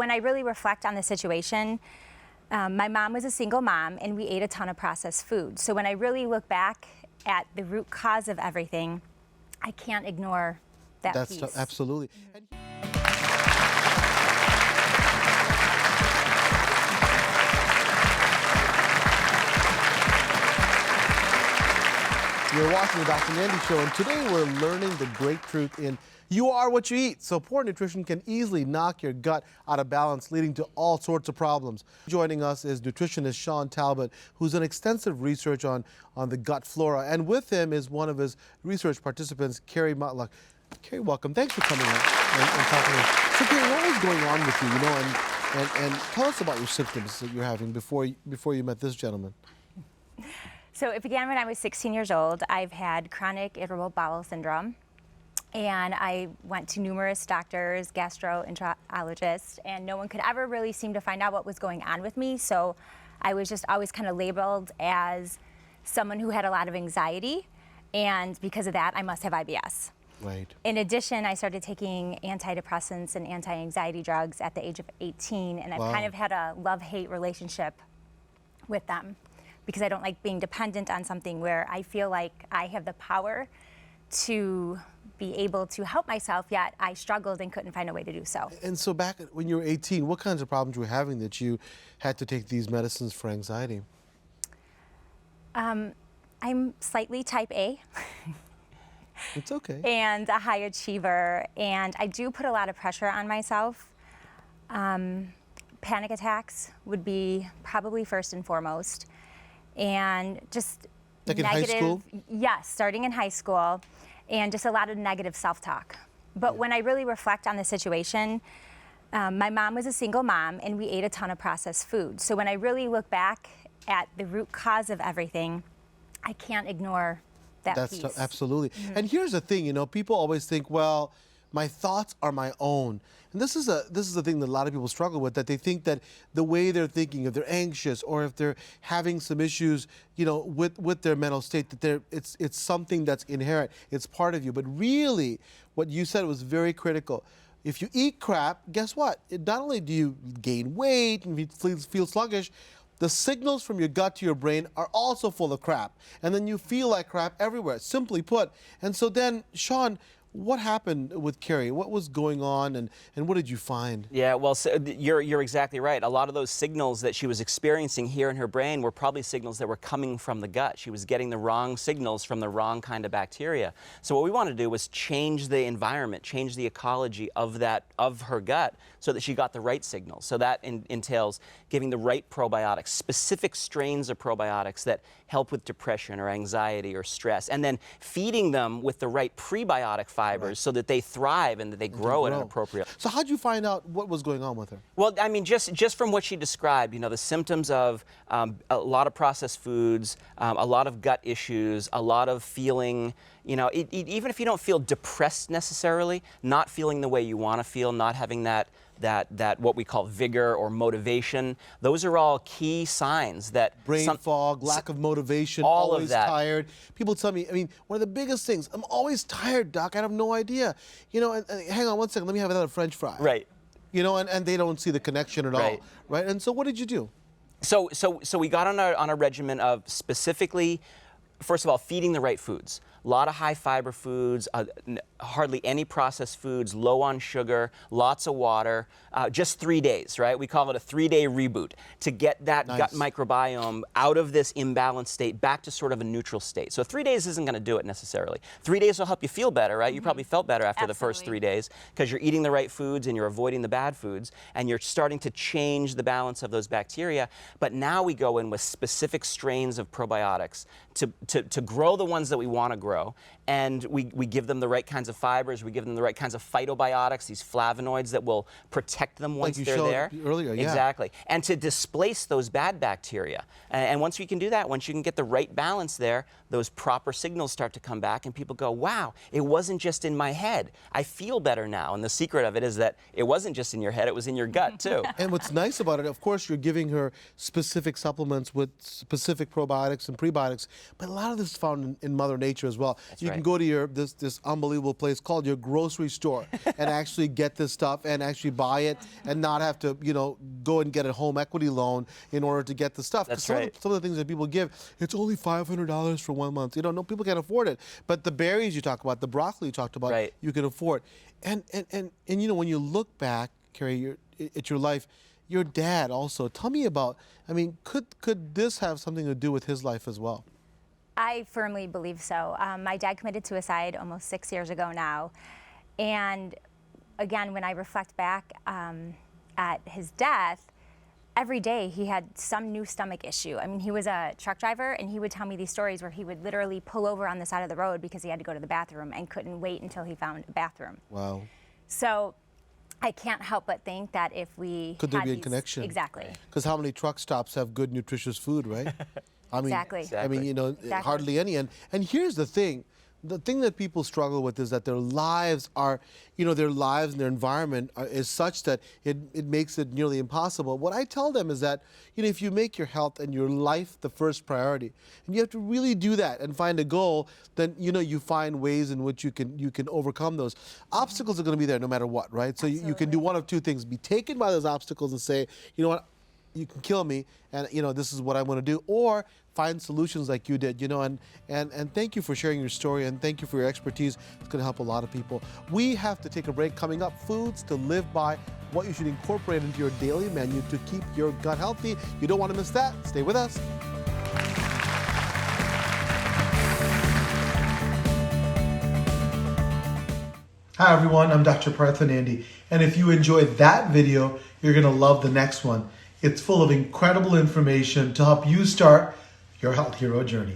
when I really reflect on the situation, my mom was a single mom and we ate a ton of processed food. So when I really look back at the root cause of everything, I can't ignore that piece. Absolutely. You're watching the Dr. Nandi Show, and today we're learning the great truth in you are what you eat. So poor nutrition can easily knock your gut out of balance, leading to all sorts of problems. Joining us is nutritionist Sean Talbot, who's done extensive research on the gut flora. And with him is one of his research participants, Carrie Matlock. Carrie, welcome. Thanks for coming on and talking to us. So Carrie, what was going on with you, and tell us about your symptoms that you're having before you met this gentleman. So it began when I was 16 years old. I've had chronic irritable bowel syndrome, and I went to numerous doctors, gastroenterologists, and no one could ever really seem to find out what was going on with me. So I was just always kind of labeled as someone who had a lot of anxiety, and because of that, I must have IBS. Right. In addition, I started taking antidepressants and anti-anxiety drugs at the age of 18, and I've kind of had a love-hate relationship with them, because I don't like being dependent on something where I feel like I have the power to be able to help myself, yet I struggled and couldn't find a way to do so. And so back when you were 18, what kinds of problems were you having that you had to take these medicines for anxiety? I'm slightly type A. It's okay. And a high achiever, and I do put a lot of pressure on myself. Panic attacks would be probably first and foremost. And just like negative, in high school? Yes, starting in high school, and just a lot of negative self-talk. But when I really reflect on the situation, my mom was a single mom and we ate a ton of processed food. So when I really look back at the root cause of everything, I can't ignore that piece. Absolutely. And here's the thing, people always think, well, my thoughts are my own. And this is a thing that a lot of people struggle with, that they think that the way they're thinking, if they're anxious or if they're having some issues, with their mental state, that it's something that's inherent, it's part of you. But really, what you said was very critical. If you eat crap, guess what? Not only do you gain weight and feel sluggish, the signals from your gut to your brain are also full of crap. And then you feel like crap everywhere, simply put. And so then, Sean, what happened with Carrie? What was going on, and what did you find? Yeah, well, so you're exactly right. A lot of those signals that she was experiencing here in her brain were probably signals that were coming from the gut. She was getting the wrong signals from the wrong kind of bacteria. So what we wanted to do was change the environment, change the ecology of her gut, so that she got the right signals. So that entails giving the right probiotics, specific strains of probiotics that help with depression or anxiety or stress, and then feeding them with the right prebiotic fibers so that they thrive and that they grow at an appropriate. So how'd you find out what was going on with her? Well, I mean, just from what she described, the symptoms of a lot of processed foods, a lot of gut issues, a lot of feeling, even if you don't feel depressed necessarily, not feeling the way you want to feel, not having that what we call vigor or motivation, those are all key signs that brain fog, lack of motivation, all always of that. Tired. People tell me, one of the biggest things, I'm always tired, Doc. I have no idea. And hang on one second, let me have another French fry. Right. And they don't see the connection at all. Right. And so what did you do? So we got on a regimen of specifically, first of all, feeding the right foods. A lot of high fiber foods, hardly any processed foods, low on sugar, lots of water, just 3 days, right? We call it a 3-day reboot to get that gut microbiome out of this imbalanced state back to sort of a neutral state. So 3 days isn't going to do it necessarily. 3 days will help you feel better, right? You probably felt better after the first 3 days because you're eating the right foods and you're avoiding the bad foods and you're starting to change the balance of those bacteria. But now we go in with specific strains of probiotics to grow the ones that we want to grow. And we give them the right kinds of fibers, we give them the right kinds of phytobiotics, these flavonoids that will protect them once they're there. Earlier, yeah. Exactly. And to displace those bad bacteria. And once we can do that, once you can get the right balance there, those proper signals start to come back and people go, wow, it wasn't just in my head. I feel better now. And the secret of it is that it wasn't just in your head, it was in your gut too. And what's nice about it, of course, you're giving her specific supplements with specific probiotics and prebiotics, but a lot of this is found in Mother Nature as well. well. You can right. go to your this unbelievable place called your grocery store and actually get this stuff and actually buy it and not have to, you know, go and get a home equity loan in order to get the stuff. 'Cause That's some right. some of the things that people give, it's only $500 for 1 month. You know, no, people can't afford it. But the berries you talk about, the broccoli you talked about, Right. you can afford. And you know, when you look back, Carrie, at your life, your dad also. Tell me about. I mean, could this have something to do with his life as well? I firmly believe so. My dad committed suicide almost 6 years ago now. And again, when I reflect back at his death, every day he had some new stomach issue. I mean, he was a truck driver, and he would tell me these stories where he would literally pull over on the side of the road because he had to go to the bathroom and couldn't wait until he found a bathroom. Wow. So I can't help but think that if we Could there had be a these- connection? Exactly. Because how many truck stops have good, nutritious food, right? I mean, Exactly. I mean, you know, Exactly. hardly any. And here's the thing. The thing that people struggle with is that their lives are, you know, their lives and their environment is such that it makes it nearly impossible. What I tell them is that, you know, if you make your health and your life the first priority, and you have to really do that and find a goal, then, you know, you find ways in which you can overcome those. Obstacles are going to be there no matter what, right? So you can do one of two things: be taken by those obstacles and say, you know what, you can kill me, and you know this is what I want to do, or find solutions like you did, you know. And thank you for sharing your story, and thank you for your expertise. It's going to help a lot of people. We have to take a break. Coming up, foods to live by, what you should incorporate into your daily menu to keep your gut healthy. You don't want to miss that. Stay with us. Hi everyone, I'm Dr. Parthanandi, and if you enjoyed that video, you're going to love the next one. It's full of incredible information to help you start your health hero journey.